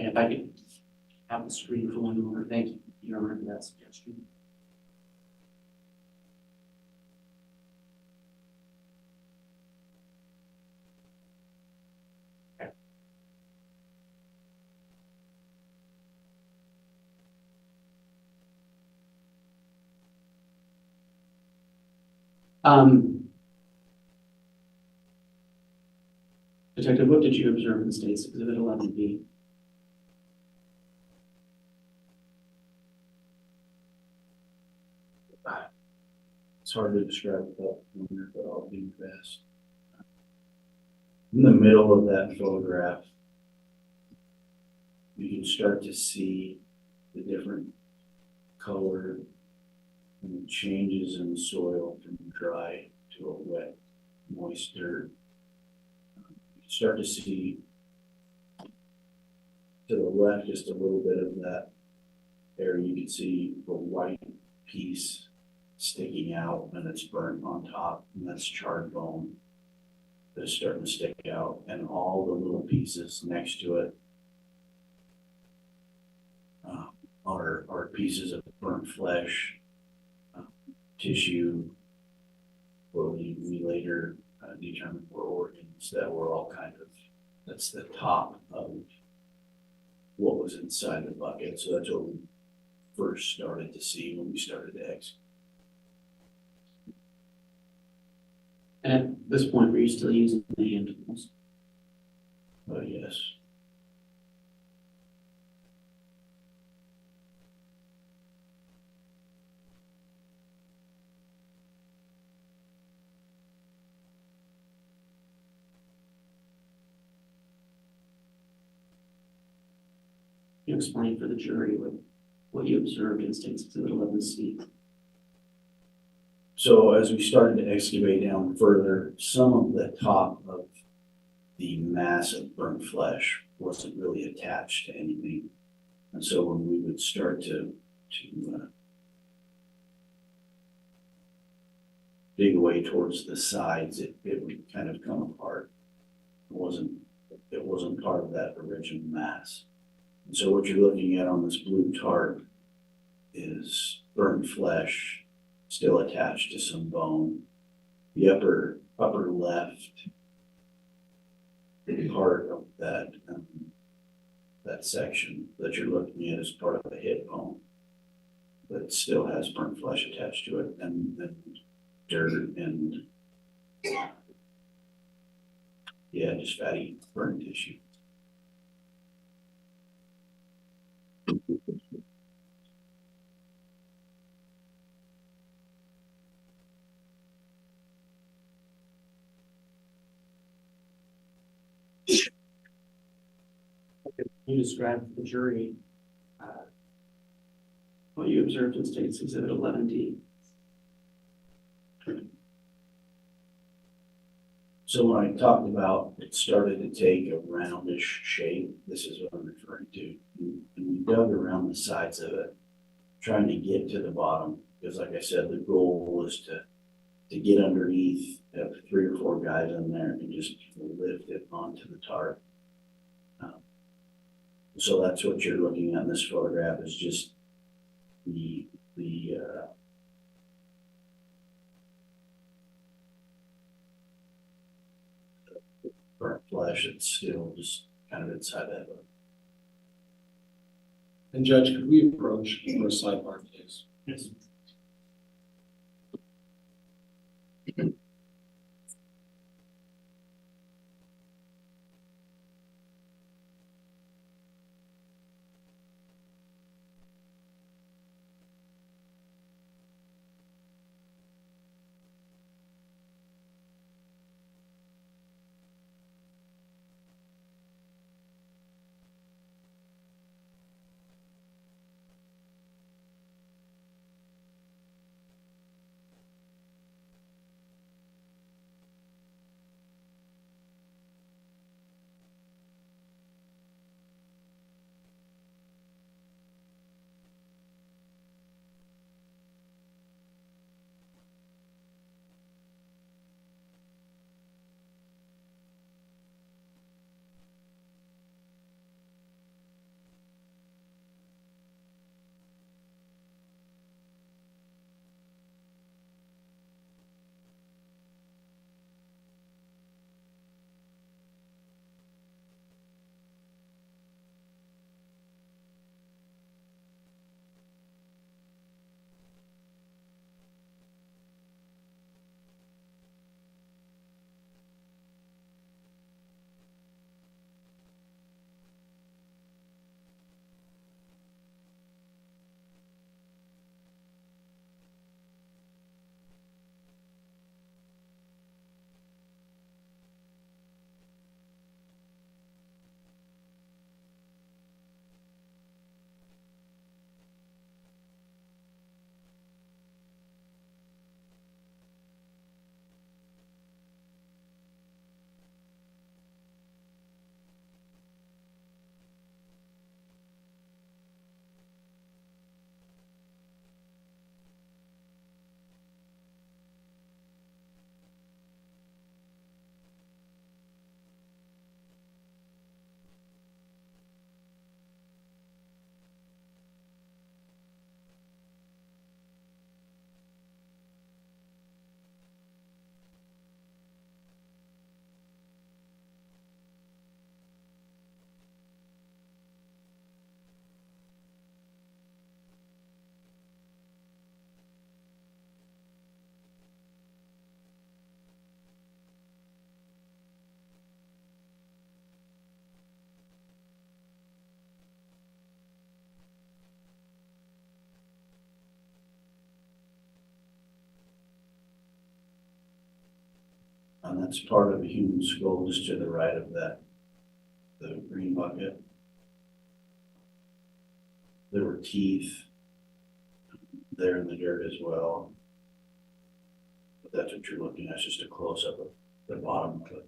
And if I could have the screen for one more, thank you. You remember that suggestion? Okay. Detective, what did you observe in State's Exhibit 11B? It's hard to describe without wonder, but I'll do my best. In the middle of that photograph, you can start to see the different color and the changes in the soil from dry to a wet, moist dirt. You can start to see to the left just a little bit of that area. You can see the white piece sticking out and it's burnt on top, and that's charred bone that's starting to stick out, and all the little pieces next to it are pieces of burnt flesh, tissue. Well, we later determined were organs that were all kind of, that's the top of what was inside the bucket. So that's what we first started to see when we started to excavate. And at this point, were you still using the hand tools? Yes. You explain for the jury what you observed in State's Exhibit 11C. So as we started to excavate down further, some of the top of the mass of burnt flesh wasn't really attached to anything. And so when we would start to dig away towards the sides, it would kind of come apart. It wasn't part of that original mass. And so what you're looking at on this blue tarp is burnt flesh still attached to some bone. The upper left part of that section that you're looking at is part of the hip bone, but it still has burnt flesh attached to it, and dirt and just fatty burnt tissue. You described to the jury what you observed in State's Exhibit 11D. So when I talked about it started to take a roundish shape, this is what I'm referring to. And we dug around the sides of it, trying to get to the bottom, because like I said, the goal was to get underneath, have 3 or 4 guys in there and just lift it onto the tarp. So that's what you're looking at in this photograph, is just the burnt flesh. It's still just kind of inside that book. And Judge, could we approach for a sidebar, please? Yes. And that's part of a human skull just to the right of that, the green bucket. There were teeth there in the dirt as well. But that's what you're looking at, just a close-up of the bottom of it.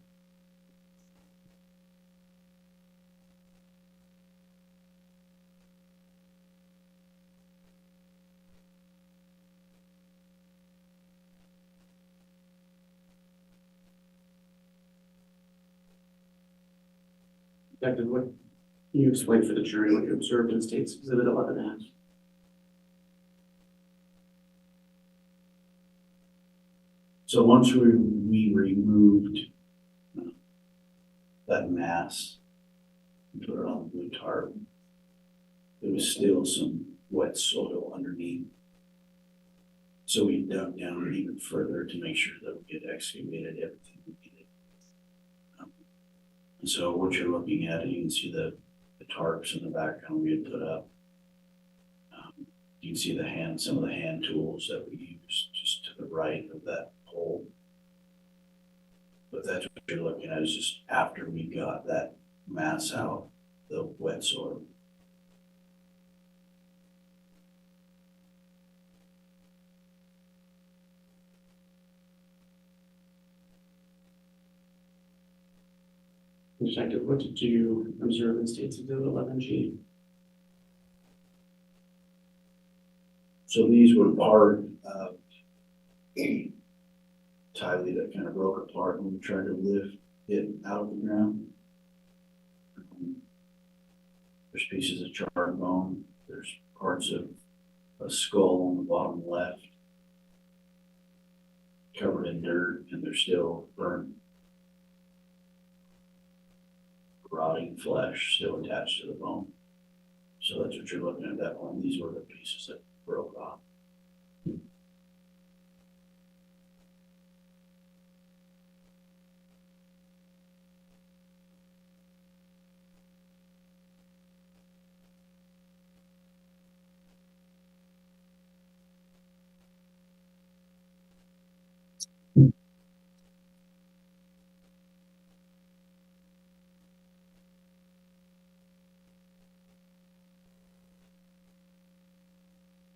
Detective, what, can you explain for the jury what you observed in State's Exhibit 11 as? So once we removed that mass, and put it on the blue tarp, there was still some wet soil underneath. So we dug down even further to make sure that we had excavated everything we needed. And so what you're looking at, you can see the tarps in the background we had put up. You can see some of the hand tools that we used just to the right of that hole. But that's what you're looking at, is just after we got that mass out, the wet soil. Detective, what did you observe in State's Exhibit 11G? So these were part of a tile that kind of broke apart when we tried to lift it out of the ground. There's pieces of charred bone. There's parts of a skull on the bottom left, covered in dirt, and they're still burnt, rotting flesh still attached to the bone. So that's what you're looking at that one. These were the pieces that broke off.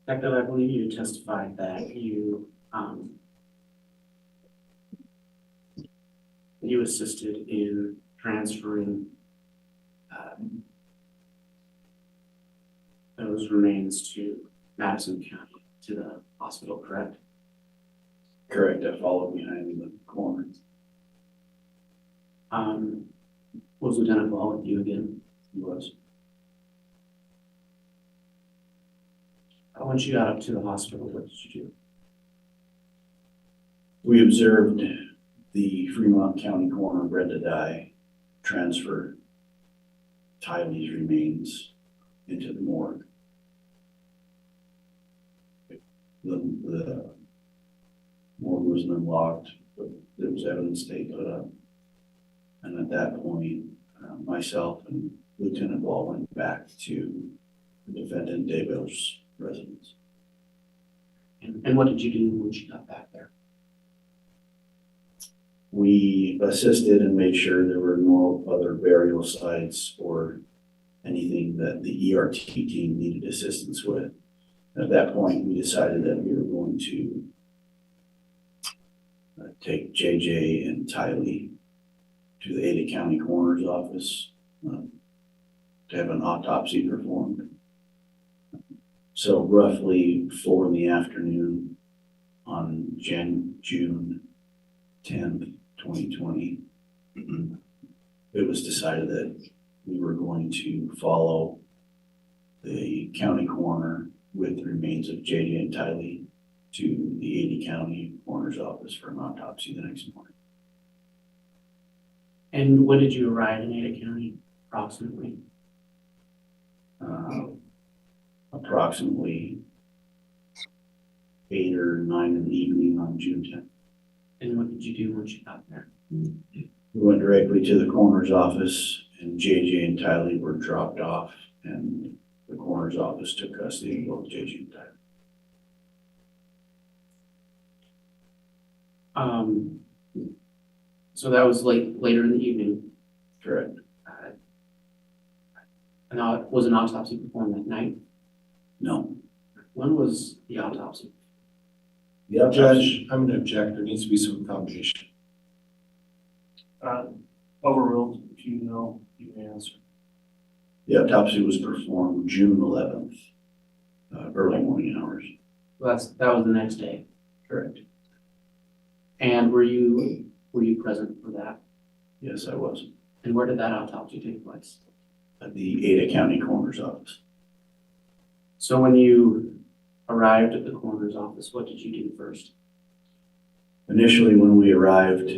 Detective, I believe you testified that you assisted in transferring those remains to Madison County to the hospital, correct? Correct, I followed behind in the corner. Was Lieutenant Ball with you again? He was. Once you got up to the hospital, what did you do? We observed the Fremont County coroner, Brenda Dye, transfer Tylee's remains into the morgue. The morgue was unlocked, but there was evidence they put up. And at that point, myself and Lieutenant Ball went back to the defendant Daybell's residence. And what did you do when you got back there? We assisted and made sure there were no other burial sites or anything that the ERT team needed assistance with. At that point, we decided that we were going to take JJ and Tylee to the Ada County Coroner's Office to have an autopsy performed. So roughly 4 p.m. on June 10th, 2020, it was decided that we were going to follow the county coroner with the remains of JJ and Tylee to the Ada County Coroner's Office for an autopsy the next morning. And when did you arrive in Ada County, approximately? Approximately 8 or 9 in the evening on June 10th. And what did you do once you got there? We went directly to the coroner's office, and JJ and Tylee were dropped off, and the coroner's office took custody of both JJ and Tylee. So that was later in the evening. Correct. And was an autopsy performed that night? No. When was the autopsy? The autopsy, Judge, I'm gonna object, there needs to be some foundation. Overruled, if you know, you may answer. the autopsy was performed June 11th, early morning hours. Well, that was the next day. Correct. And were you present for that? Yes, I was. And where did that autopsy take place? At the Ada County Coroner's Office. So when you arrived at the coroner's office, what did you do first? Initially, when we arrived,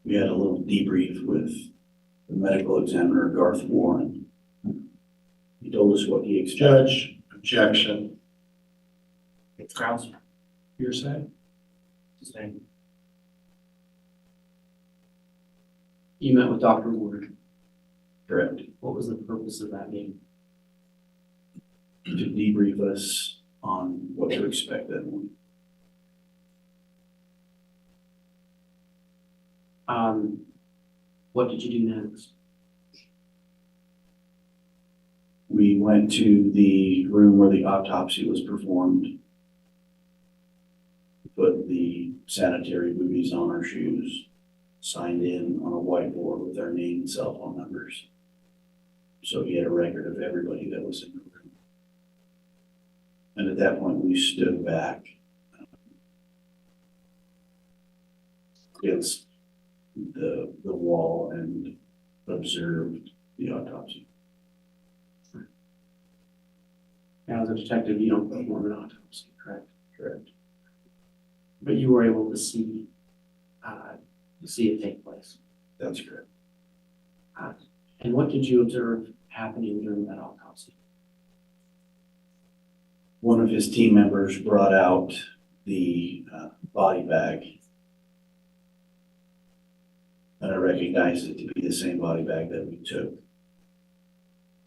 we had a little debrief with the medical examiner, Garth Warren. He told us what he expected. Judge, objection. Grounds, Hearsay? sustained. You met with Dr. Ward. Correct. What was the purpose of that meeting? To debrief us on what to expect that morning. What did you do next? We went to the room where the autopsy was performed. Put the sanitary booties on our shoes, signed in on a whiteboard with our name and cell phone numbers. So he had a record of everybody that was in the room. And at that point, we stood back against the wall and observed the autopsy. Now, as a detective, you don't perform an autopsy, correct? Correct. But you were able to see it take place. That's correct. And what did you observe happening during that autopsy? One of his team members brought out the body bag. And I recognized it to be the same body bag that we took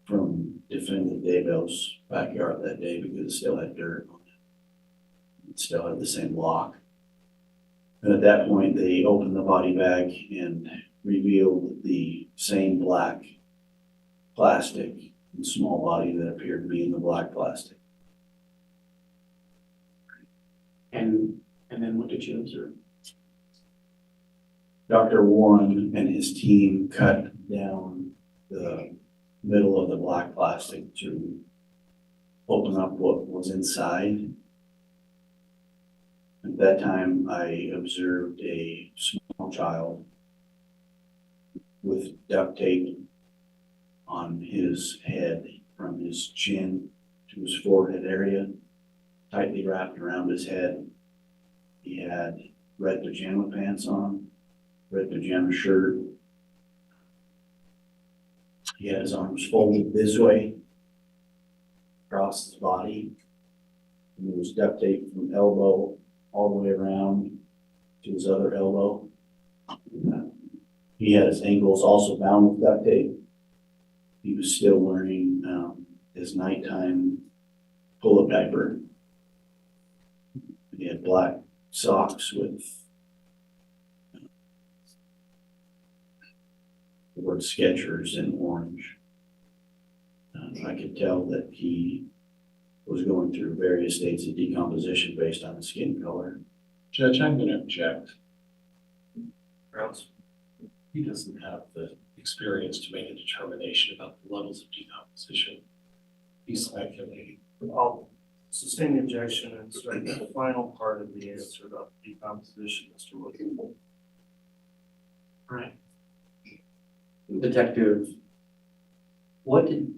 from defendant Daybell's backyard that day because it still had dirt on it. It still had the same lock. And at that point, they opened the body bag and revealed the same black plastic and small body that appeared to be in the black plastic. And then what did you observe? Dr. Warren and his team cut down the middle of the black plastic to open up what was inside. At that time, I observed a small child with duct tape on his head from his chin to his forehead area, tightly wrapped around his head. He had red pajama pants on, red pajama shirt. He had his arms folded this way across his body. And there was duct tape from elbow all the way around to his other elbow. He had his ankles also bound with duct tape. He was still wearing his nighttime pull-up diaper. He had black socks with the word Skechers in orange. I could tell that he was going through various states of decomposition based on his skin color. Judge, I'm gonna object. Grounds, He doesn't have the experience to make a determination about the levels of decomposition. He's speculating. I'll sustain the objection and strike the final part of the answer about decomposition, Mr. Williams. Right. Detective, what did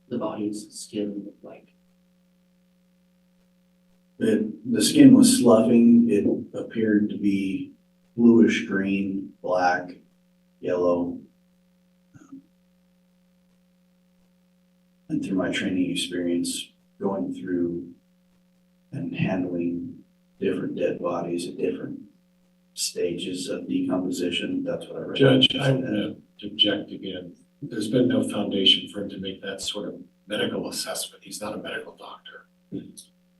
the body's skin look like? The skin was sloughing. It appeared to be bluish green, black, yellow. And through my training experience, going through and handling different dead bodies at different stages of decomposition, that's what I read. Judge, I'm gonna object again. There's been no foundation for him to make that sort of medical assessment. He's not a medical doctor.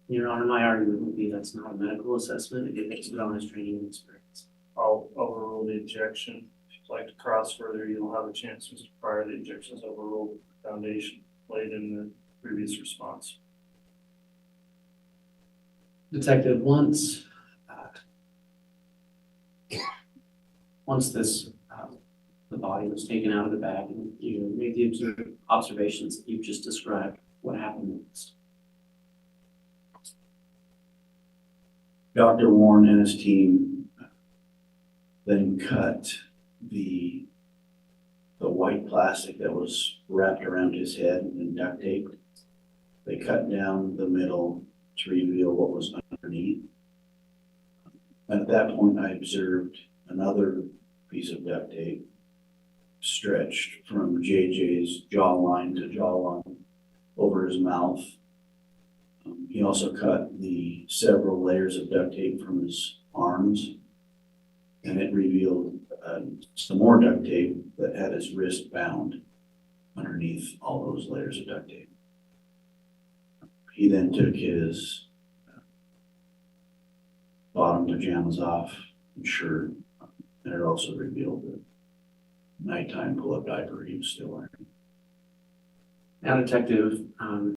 Your Honor, my argument would be that's not a medical assessment. It is based on his training and experience. I'll overrule the objection. If you'd like to cross further, you'll have a chance, Mr. Pryor. The objection is overruled. Foundation laid in the previous response. Detective, once this, the body was taken out of the bag and you made the observations that you've just described, what happened next? Dr. Warren and his team then cut the white plastic that was wrapped around his head and duct taped. They cut down the middle to reveal what was underneath. And at that point, I observed another piece of duct tape stretched from JJ's jawline to jawline over his mouth. He also cut the several layers of duct tape from his arms, and it revealed some more duct tape that had his wrist bound underneath all those layers of duct tape. He then took his bottom pajamas off and shirt, and it also revealed the nighttime pull-up diaper he was still wearing. Now, Detective,